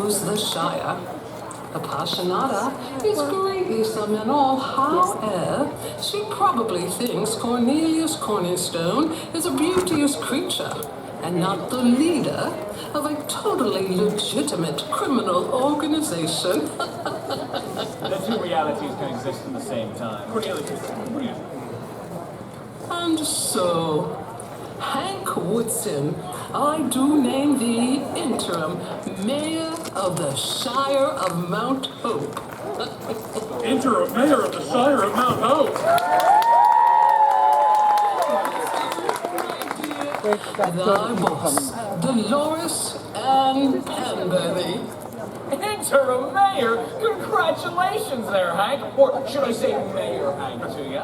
knows the Shire. Appassionata is greatly some and all. However, she probably thinks Cornelius Cornerstone is a beauteous creature and not the leader of a totally legitimate criminal organization. The two realities can exist at the same time. Cornelius, And so, Hank Woodson, I do name thee interim mayor of the Shire of Mount Hope. Interim mayor of the Shire of Mount Hope. Thy boss, Dolores Ann Penberthy. interim mayor. Congratulations there, Hank. Or should I say Mayor Hank to you?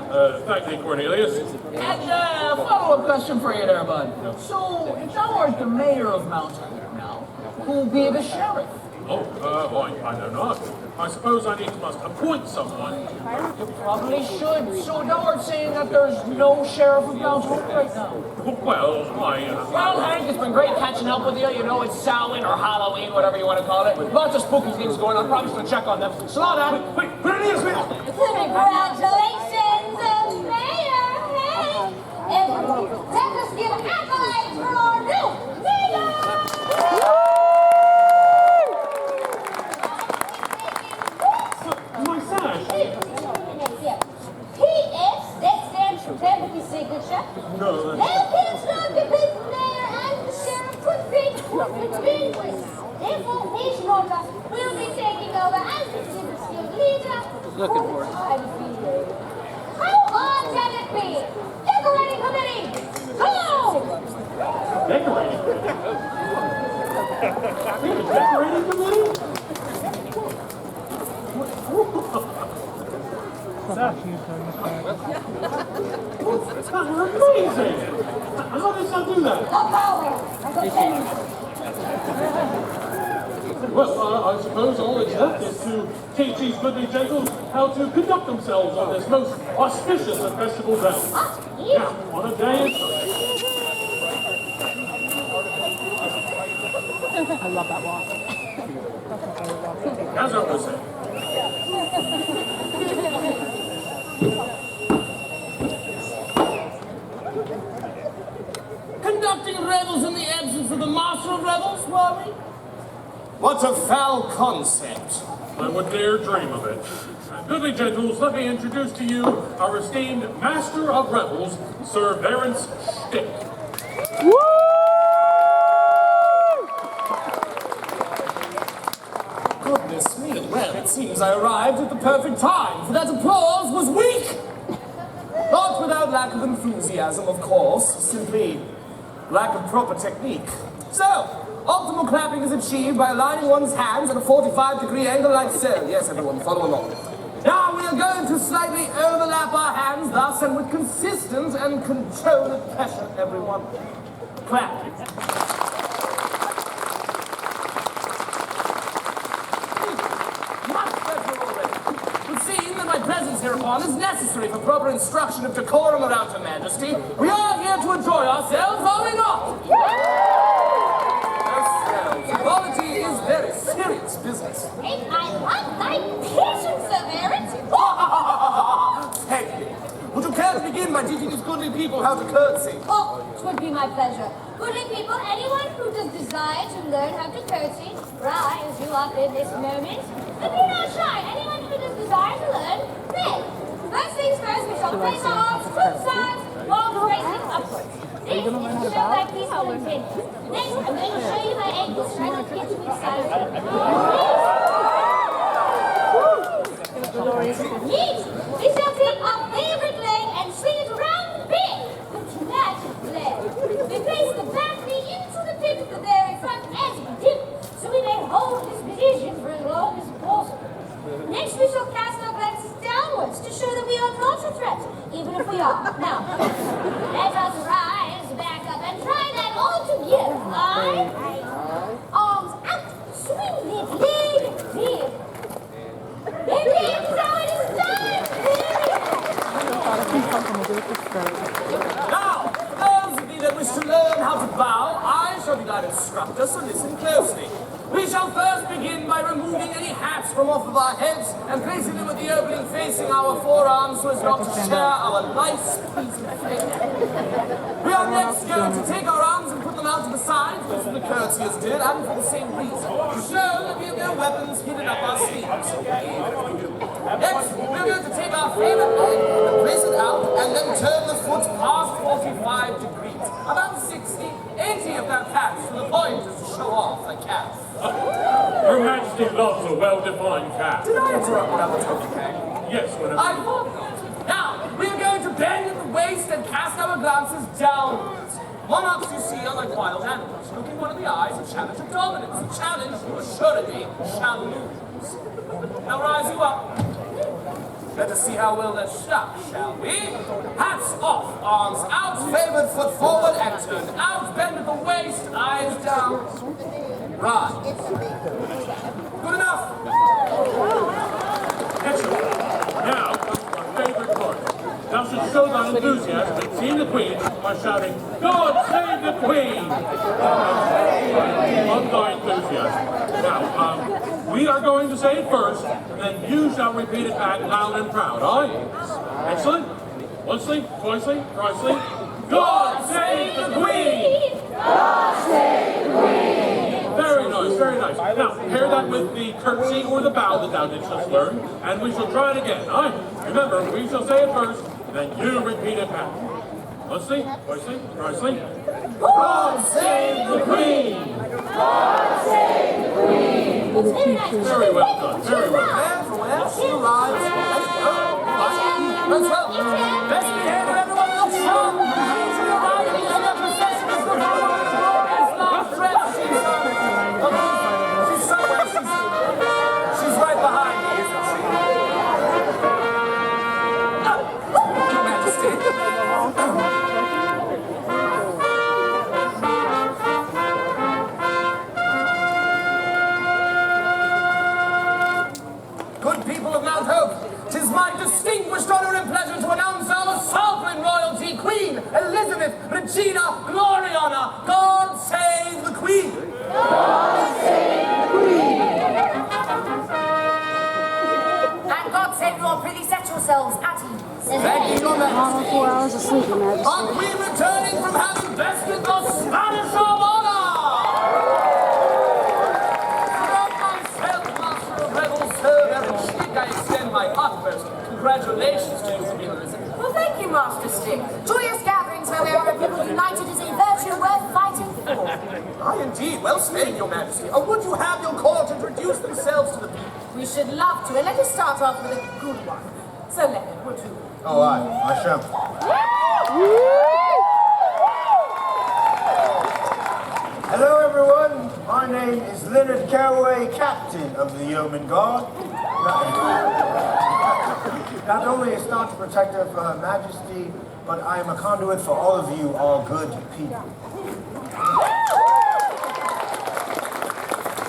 Thank you, Cornelius. And follow-up question for you there, bud. So, if thou art the mayor of Mount Hope now, who'll be the sheriff? Oh, I know not. I suppose I must appoint someone. You probably should. So thou art saying that there's no sheriff of Mount Hope right now? Well, Well, Hank, it's been great catching up with you. You know, it's Samhain or Halloween, whatever you want to call it. Lots of spooky things going on. Probably should check on them. Slow down. Wait, Cornelius, wait! Congratulations, Mayor! Hey! And let us give accolades for our new mayor! My sash! P.S. That stands for Timothy's signature. No, Now, kids know the big mayor and the sheriff could be between us. Therefore, each one of us will be taking over as the city's leader. Looking for it. How hard can it be? Decorating committee, go! decorating. We have a decorating committee? That's amazing! How did I do that? Well, I suppose all that's left is to teach these goodly gentles how to conduct themselves on this most auspicious of festival grounds. Now, on a day I love that walk. as I was saying. Conducting revels in the absence of the master of revels, were we? What a foul concept. I would dare dream of it. Goodly gentles, let me introduce to you our esteemed master of revels, Sir Verence Stick. Goodness me, well, it seems I arrived at the perfect time, for that applause was weak. Not without lack of enthusiasm, of course, simply lack of proper technique. So, optimal clapping is achieved by aligning one's hands at a 45-degree angle like so. Yes, everyone, follow along. Now we are going to slightly overlap our hands thus, and with consistent and controlled pressure, everyone. Clap. Much better already. But seeing that my presence hereupon is necessary for proper instruction of decorum around Her Majesty, we are here to enjoy ourselves, are we not? Quality is very serious business. And I love thy patience, Sir Verence. Thank you. Would you care to begin by teaching these goodly people how to curtsy? Oh, 'twould be my pleasure. Goodly people, anyone who does desire to learn how to curtsy, rise you up in this moment. But be not shy, anyone who does desire to learn, may. First things first, we shall place our arms to the sides, while raising upwards. This is to show thy peaceful intent. Next, I'm going to show you my ankles. Try not to get too excited. Neat! We shall take our favorite leg and swing it around the bit. With magic leg. We place the back knee into the pit of the very front as we do, so we may hold this position for as long as possible. Next, we shall cast our glances downwards to show that we are not a threat, even if we are. Now, let us rise back up and try that all together. Arms out, swing it, leg, leg. There it is, how it is done! Now, for those of you that wish to learn how to bow, I shall be thy instructor, so listen closely. We shall first begin by removing any hats from off of our heads and placing them with the opening facing our forearms so as not to share our nice pleasing flavor. We are next going to take our arms and put them out to the sides, just as the courtiers did, and for the same reason, to show that we have no weapons hidden up our sleeves. Next, we're going to take our favorite leg and place it out, and then turn the foot past 45 degrees. About 60, 80 of that catch to the point as to show off the calf. Her Majesty loves a well-defined calf. Did I interrupt what I was talking about? Yes, whatever. I thought not. Now, we're going to bend at the waist and cast our glances downwards. Monarchs, you see, are like wild animals. Looking one in the eyes, a challenge of dominance. A challenge you assuredly shall lose. Now rise you up. Let us see how well they're stuck, shall we? Hats off, arms out, favored foot forward, and turn out, bend at the waist, eyes down. Rise. Good enough. Excellent. Now, our favorite part. Thou should show thy enthusiasm and seeing the Queen by shouting, God save the Queen! Of thy enthusiasm. Now, we are going to say it first, and then you shall repeat it back loud and proud, aye? Excellent. Once-ly, twice-ly, thrice-ly. God save the Queen! God save the Queen! Very nice, very nice. Now, pair that with the curtsy or the bow that thou didst just learn, and we shall try it again, aye? Remember, we shall say it first, and then you repeat it back. Once-ly, twice-ly, thrice-ly. God save the Queen! God save the Queen! Very well done, very well done. And from where she arrives, let it go. Let's go. Best behave and everyone else shout. She arrived at the end of the procession as the woman of the glorious last dress. She's somewhere. She's right behind me, isn't she? Your Majesty. Good people of Mount Hope, 'tis my distinguished honor and pleasure to announce our sovereign royalty, Queen Elizabeth Regina Gloriana. God save the Queen! God save the Queen! And God save you all, prithee set yourselves at ease. Thank you, Your Majesty. 4 hours of sleep, Your Majesty. Are we returning from having bested the Spanish Armada? From myself, Master of Rebels, Sir Baron Schlick, I extend my utmost congratulations to you, Queen Elizabeth. Well, thank you, Master Stick. Joyous gatherings where we are a people united is a virtue worth fighting for. Aye, indeed. Well said, Your Majesty. Or would you have your court introduce themselves to the people? We should love to, and let us start off with a good one. So, Leonard, would you? Oh, I shall. Hello, everyone. My name is Leonard Carraway, Captain of the Yeoman Guard. Not only a staunch protector for Her Majesty, but I am a conduit for all of you, all good people.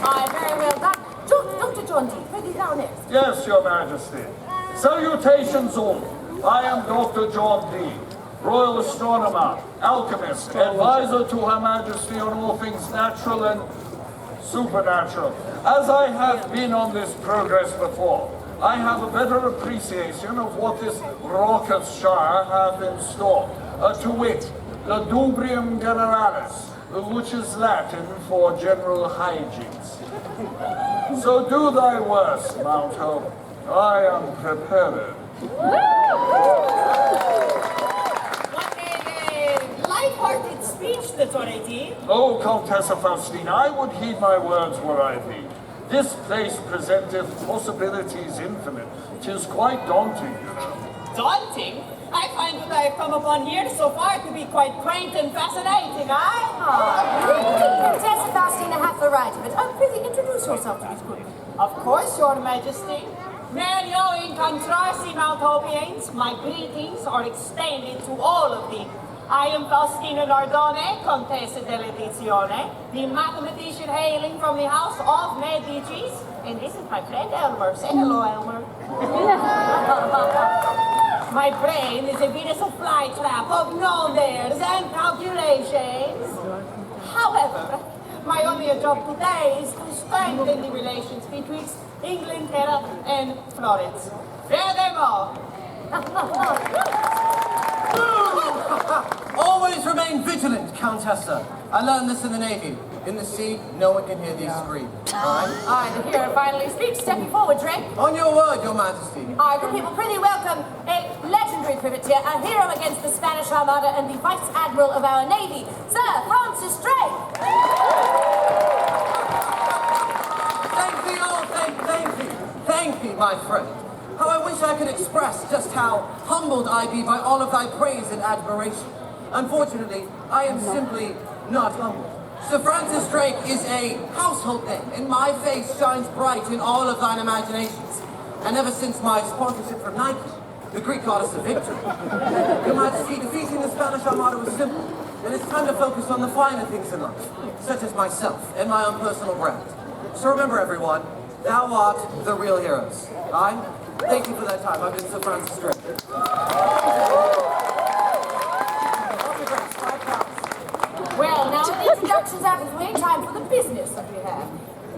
Aye, very well done. Dr. John D, prithee thou next. Yes, Your Majesty. Salutations all. I am Dr. John D., Royal Astronomer, Alchemist, Advisor to Her Majesty on all things natural and supernatural. As I have been on this progress before, I have a better appreciation of what this raucous Shire hath in store. To wit, the Dubrium Generalis, which is Latin for general hijinks. So do thy worst, Mount Hope. I am prepared. What a light-hearted speech, the Toreti. O Countessa Faustina, I would heed my words were I thee. This place presenteth possibilities infinite. 'Tis quite daunting, you know. Daunting? I find what I have come upon here so far to be quite quaint and fascinating, Countess Faustina hath the right of it. Oh, prithee, introduce yourself to this group. Of course, Your Majesty. Meglio incontrarsi, Mount Hopians. My greetings are extended to all of thee. I am Faustina Nardone, Contessa dell'Edizione, the mathematician hailing from the house of Medicis. And this is my friend Elmer. Say hello, Elmer. My brain is a beautiful flytrap of numbers and calculations. However, my only job today is to strengthen the relations between England, Terra, and Florence. Furthermore, Always remain vigilant, Countessa. I learned this in the Navy. In the sea, no one can hear these scream. Aye, the hero finally speaks. Stepping forward, Drake. On your word, Your Majesty. Aye, good people, pretty welcome a legendary privateer, a hero against the Spanish Armada and the Vice Admiral of our Navy, Sir Francis Drake. Thank thee, my friend. How I wish I could express just how humbled I be by all of thy praise and admiration. Unfortunately, I am simply not humble. Sir Francis Drake is a household name, and my face shines bright in all of thine imaginations. And ever since my sponsorship from Nike, the Greek goddess of victory. Your Majesty, defeating the Spanish Armada was simple, and it's time to focus on the finer things in life, such as myself and my own personal brand. So remember, everyone, thou art the real heroes. Aye? Thank you for that time. I've been Sir Francis Drake. Well, now the introductions out of the way, time for the business that we have.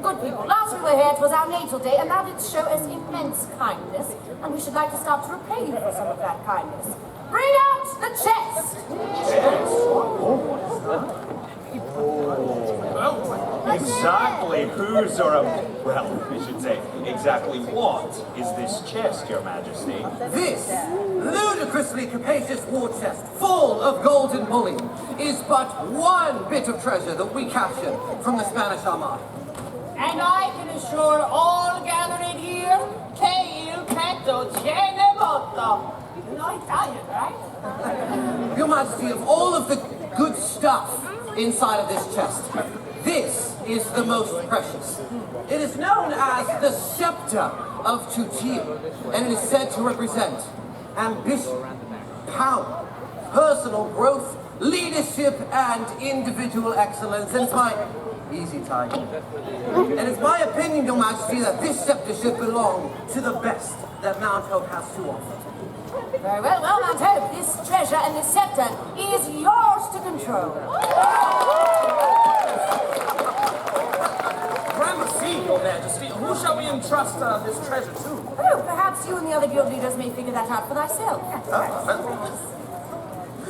Good people, last we were here, it was our natal day, and thou didst show us immense kindness, and we should like to start to repay you for some of that kindness. Bring out the chest! Well, exactly whose or well, I should say, exactly what is this chest, Your Majesty? This ludicrously capacious war chest, full of golden bullion, is but one bit of treasure that we captured from the Spanish Armada. and I can assure all gathered here, che il petto tiene molto. You know Italian, right? Your Majesty, of all of the good stuff inside of this chest, this is the most precious. It is known as the scepter of Tutil, and it is said to represent ambition, power, personal growth, leadership, and individual excellence. And it's my easy time. And it's my opinion, Your Majesty, that this scepter should belong to the best that Mount Hope has to offer. Very well, well, Mount Hope, this treasure and this scepter is yours to control. Gramercy, Your Majesty. Who shall we entrust this treasure to? Oh, perhaps you and the other guild leaders may figure that out for thyself.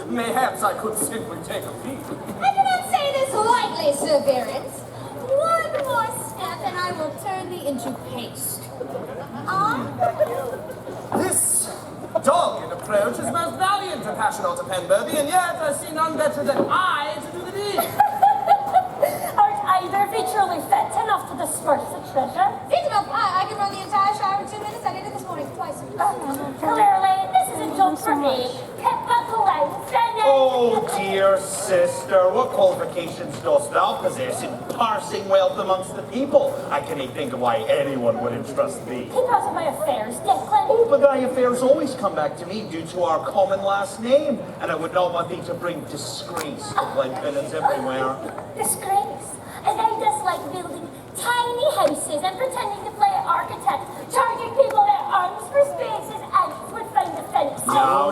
Mayhaps I could simply take a peek. I cannot say this lightly, Sir Barons. One more step and I will turn thee into paste. This dogged approach is most valiant and passionate to Penberthy, and yet I see none better than I to do the deed. Aren't either of you truly fit enough to disperse the treasure? It's enough. I can run the entire shower in 2 minutes. I did it this morning twice. Clearly, this is a joke for me. Oh, dear sister, what qualifications dost thou possess in parsing wealth amongst the people? I cannot think of why anyone would entrust thee. Because of my affairs, Declan. Oh, but thy affairs always come back to me due to our common last name, and I would not want thee to bring disgrace to Glenfinnans everywhere. Disgrace. And I dislike building tiny houses and pretending to play architect, charging people their arms for spaces and would find the fence. Now,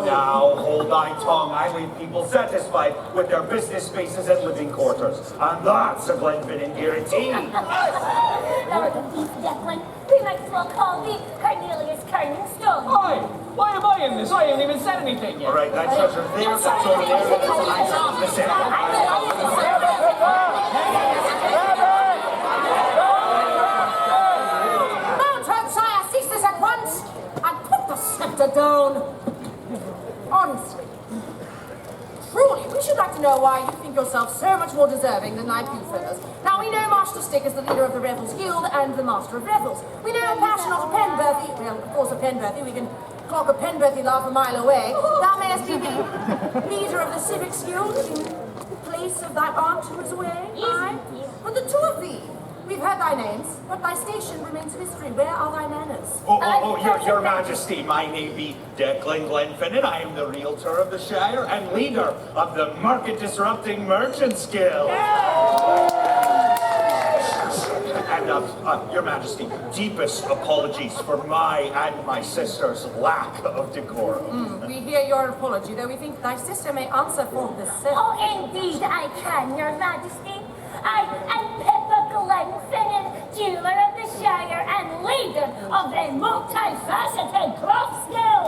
hold thy tongue. I leave people satisfied with their business spaces and living quarters. And that's a Glenfinnan guarantee. Now at the thief, Declan, we might as well call thee Cornelius Carningstone. Hi! Why am I in this? I haven't even said anything yet. All right, that treasure there, that's over there. That's opposite. Mount Hope, sire, cease this at once and put the scepter down. Honestly, truly, we should like to know why you think yourself so much more deserving than thy fellows. Now, we know Master Stick is the leader of the Revels Guild and the Master of Revels. We know Passion of Penberthy, well, of course, of Penberthy, we can clock a Penberthy laugh a mile away. Thou mayest be the leader of the Civics Guild in place of thy aunt who is away. Aye. But the two of thee, we've heard thy names, but thy station remains a mystery. Where are thy manners? Your Majesty, my name be Declan Glenfinnan. I am the realtor of the Shire and leader of the Market Disrupting Merchants Guild. And, Your Majesty, deepest apologies for my and my sister's lack of decorum. We hear your apology, though we think thy sister may answer for herself. Oh, indeed I can, Your Majesty. I am Pippa Glenfinnan, jeweler of the Shire and leader of the multifaceted cloth skill.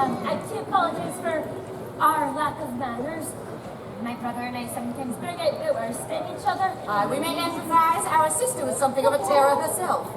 I do apologize for our lack of manners. My brother and I sometimes bring out the worst in each other. We may empathize. Our sister was something of a terror herself.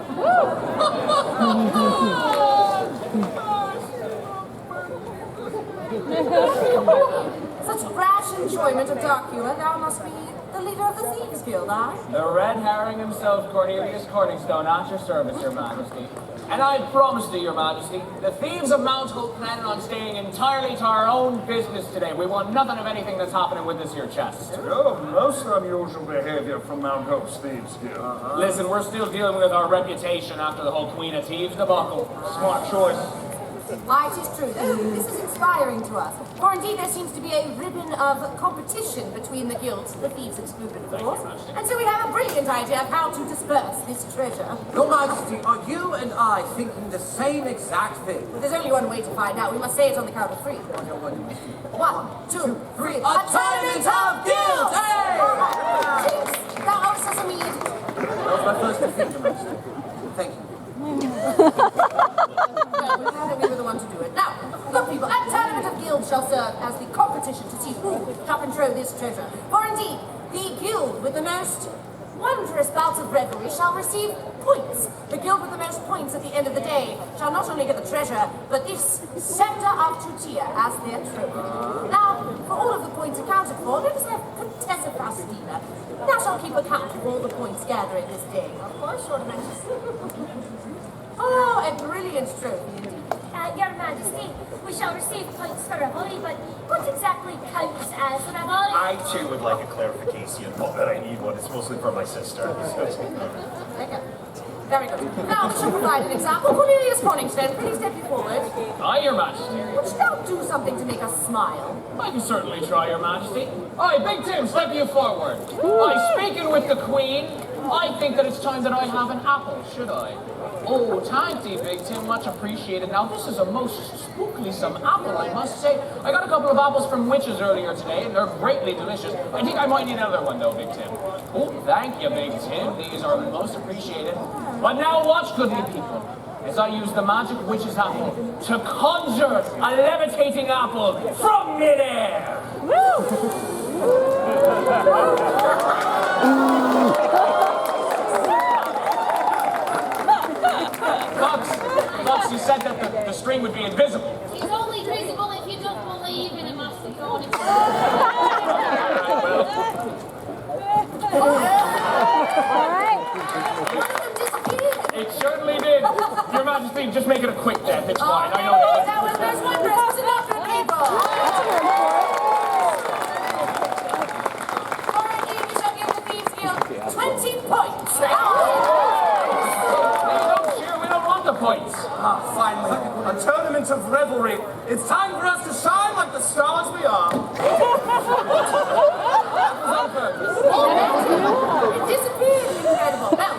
Such rash enjoyment of dark humor, thou must be the leader of the Thieves Guild, aye? The red herring himself, Cornelius Corningstone, at your service, Your Majesty. And I promise to Your Majesty, the thieves of Mount Hope planning on staying entirely to our own business today. We want nothing of anything that's happening with this here chest. Oh, most unusual behavior from Mount Hope's Thieves Guild. Listen, we're still dealing with our reputation after the whole Queen of Thieves debacle. Smart choice. Why, it is true. This is inspiring to us. For indeed, there seems to be a ribbon of competition between the guilds, the thieves excluded, of course. And so we have a brilliant idea of how to disperse this treasure. Your Majesty, are you and I thinking the same exact thing? But there's only one way to find out. We must say it on the count of three. 1, 2, 3. A tournament of guilds! Hey! Jinx, thou owest us a mead. That was my first defeat, Your Majesty. Thank you. Well, we know that we were the one to do it. Now, look, people, a tournament of guilds shall serve as the competition to see who shall control this treasure. For indeed, the guild with the most wondrous bouts of revelry shall receive points. The guild with the most points at the end of the day shall not only get the treasure, but this scepter of Tutia as their trophy. Now, for all of the points accounted for, let us have Contessa Faustina. Thou shalt keep account of all the points gathering this day. Of course, Your Majesty. Oh, a brilliant trophy indeed. Your Majesty, we shall receive points for revelry, but what exactly counts as revelry? I too would like a clarification. Not that I need one, it's mostly for my sister. Okay. Very good. Now, we shall provide an example. Cornelius Corningstone, please step you forward. Aye, Your Majesty. Would thou do something to make us smile? I can certainly try, Your Majesty. Aye, Big Tim, step you forward. Aye, speaking with the Queen, I think that it's time that I have an apple, should I? Oh, thank thee, Big Tim, much appreciated. Now, this is a most spookly-some apple, I must say. I got a couple of apples from witches earlier today, and they're greatly delicious. I think I might need another one, though, Big Tim. Oh, thank you, Big Tim. These are most appreciated. But now watch, goodly people, as I use the magic witch's apple to conjure a levitating apple from midair. Fox, you said that the string would be invisible. It's only visible if you don't believe in a master code. It certainly did. Your Majesty, just make it a quick death. It's fine. I know that. That was most wondrous. Listen up, good people. For indeed, we shall give the Thieves Guild 20 points. We don't want the points. Ah, finally, a tournament of revelry. It's time for us to shine like the stars we are. It disappeared. Incredible. Now,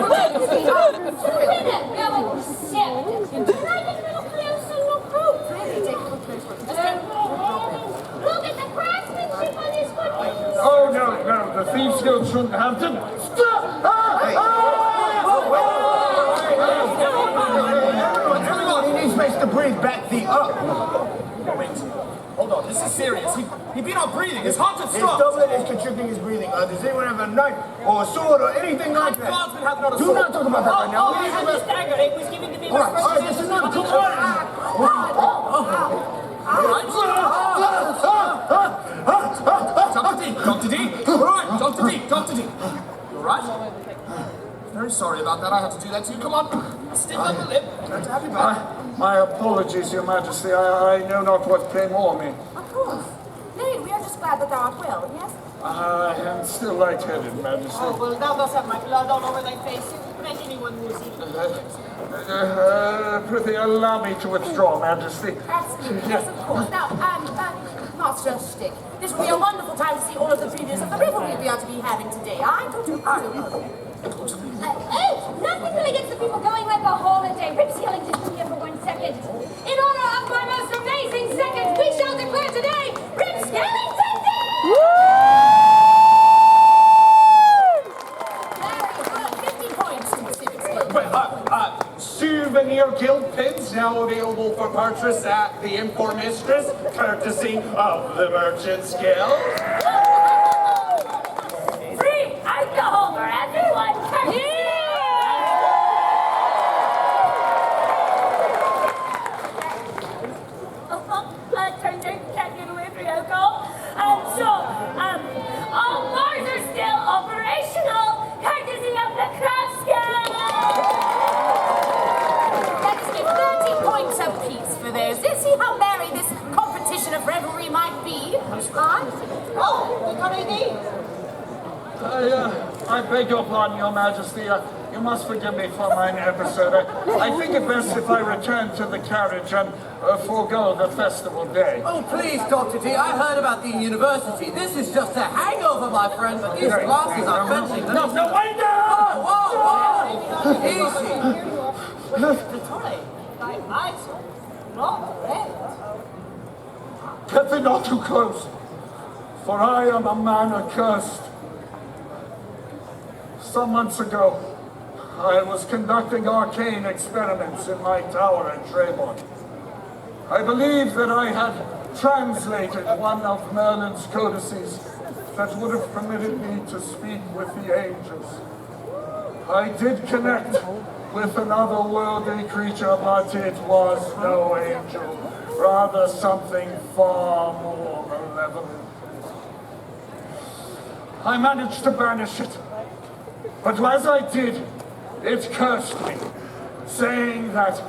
Wait a minute, we have a scepter. Can I get a little closer look? really take a look close. Look at the craftsmanship on this one. Oh, no, the Thieves Guild shouldn't have to... Stop! Everyone, he needs space to breathe back the up. Wait, hold on, this is serious. He be not breathing. His heart is His stopped. doublet is constricting his breathing. Does anyone have a knife or a sword or anything like that? Guardsman has not a Do sword. not talk about that right now. We need to This dagger, it was given to me all right, this is not. Come on. Dr. D. All right, Dr. D. Dr. D. You all right? Very sorry about that. I had to do that to you. Come on. Stick on the lip. Glad to have you back. My apologies, Your Majesty. I know not what came o'er me. Of course. Nay, we are just glad that thou art well, yes? I am still lightheaded, Majesty. Oh, well, thou dost have my blood all over thy face. You can make anyone woozy. Prithee, allow me to withdraw, Majesty. Absolutely, yes, of course. Now, Master Stick, this will be a wonderful time to see all of the previews of the revelry we are to be having today. Don't you? Oh, nothing really gets the people going like a holiday. Rip Skellington, come here for 1 second. In honor of my most amazing seconds, we shall declare today Rip Skellington Day! gold pins now available for purchase at the Import Mistress, courtesy of the Merchants Guild. Free alcohol for everyone! Turns out you can't get away from alcohol. All bars are still operational, courtesy of the Craft Guild! Let's give 30 points apiece for those. Let's see how merry this competition of revelry might be. Oh, good idea. I beg your pardon, Your Majesty. You must forgive me for my episode. I think it best if I return to the carriage and forego the festival day. Oh, please, Dr. T, I heard about the university. This is just a hangover, my friend, but these glasses are fetching. No, wait down! Whoa! Easy. Sorry, my eyes are not red. Get thee not too close, for I am a man accursed. Some months ago, I was conducting arcane experiments in my tower at Tremont. I believe that I had translated one of Merlin's codices that would have permitted me to speak with the angels. I did connect with an otherworldly creature, but it was no angel, rather something far more malevolent. I managed to banish it, but as I did, it cursed me, saying that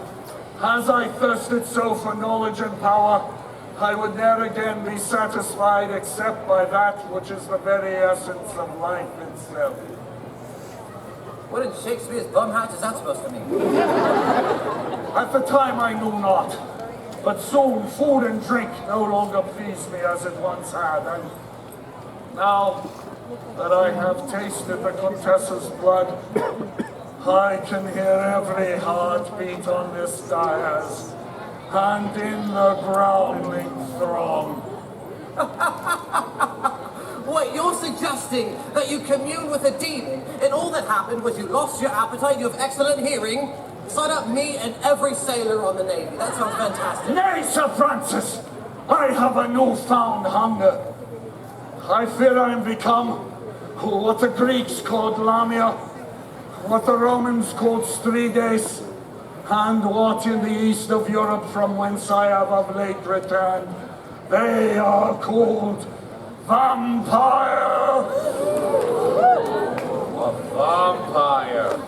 as I thirsted so for knowledge and power, I would never again be satisfied except by that which is the very essence of life itself. What in Shakespeare's bumhouse is that supposed to mean? At the time I knew not, but soon food and drink no longer pleased me as it once had, and now that I have tasted the Contessa's blood, I can hear every heartbeat on this dais, and in the growling throng. Wait, you're suggesting that you commune with a demon, and all that happened was you lost your appetite, you have excellent hearing, sign up me and every sailor on the Navy. That sounds fantastic. Nay, Sir Francis, I have a newfound hunger. I fear I am become what the Greeks called Lamia, what the Romans called Strides, and what in the east of Europe from whence I have of late returned, they are called vampire. A vampire.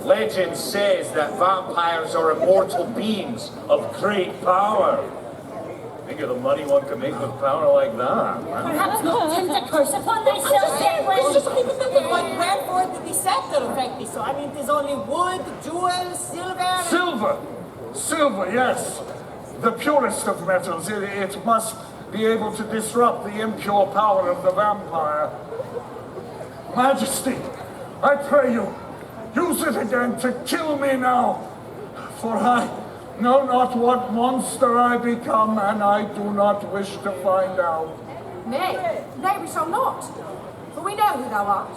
Legend says that vampires are immortal beings of great power. Think of the money one could make with power like that. Perhaps not tempt a curse upon thyself, It's just hypothetical, like wherefore did the scepter affect me? So I mean, there's only wood, jewels, silver. Silver, yes. The purest of metals. It must be able to disrupt the impure power of the vampire. Majesty, I pray you, use it again to kill me now, for I know not what monster I become, and I do not wish to find out. Nay, we shall not. For we know who thou art.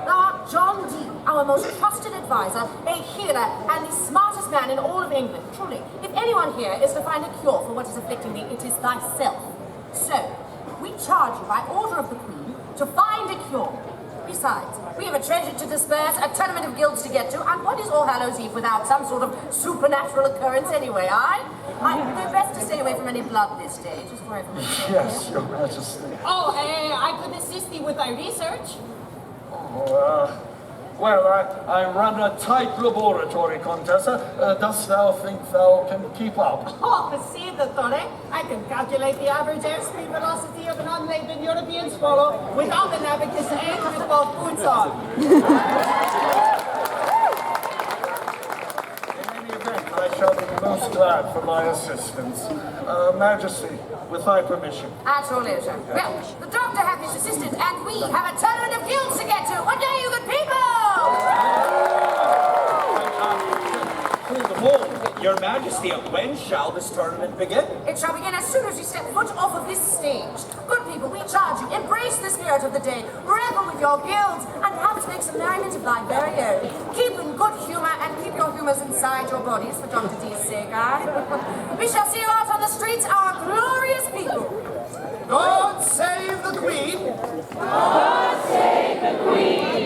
Thou art John Dee, our most trusted advisor, a healer, and the smartest man in all of England. Truly, if anyone here is to find a cure for what is afflicting thee, it is thyself. So, we charge you by order of the Queen to find a cure. Besides, we have a treasure to disperse, a tournament of guilds to get to, and what is All Hallows Eve without some sort of supernatural occurrence anyway, I do best to stay away from any blood this day, just for everyone's sake. Yes, Your Majesty. Oh, I could assist thee with thy research. Well, I run a tight laboratory, Contessa. Dost thou think thou can keep up? Oh, see the Torre. I can calculate the average airspeed velocity of an unladen European swallow without an abacus and with both boots on. In any event, I shall be most glad for my assistance. Majesty, with thy permission. At your leisure. Well, the doctor hath his assistant, and we have a tournament of guilds to get to. What day, you good people? Through the wall. Your Majesty, when shall this tournament begin? It shall begin as soon as you step foot off of this stage. Good people, we charge you, embrace the spirit of the day, revel with your guilds, and perhaps make some merriment of life very early. Keep in good humor and keep your humors inside your bodies, for Dr. D's sake, We shall see you out on the streets, our glorious people. God save the Queen! God save the Queen!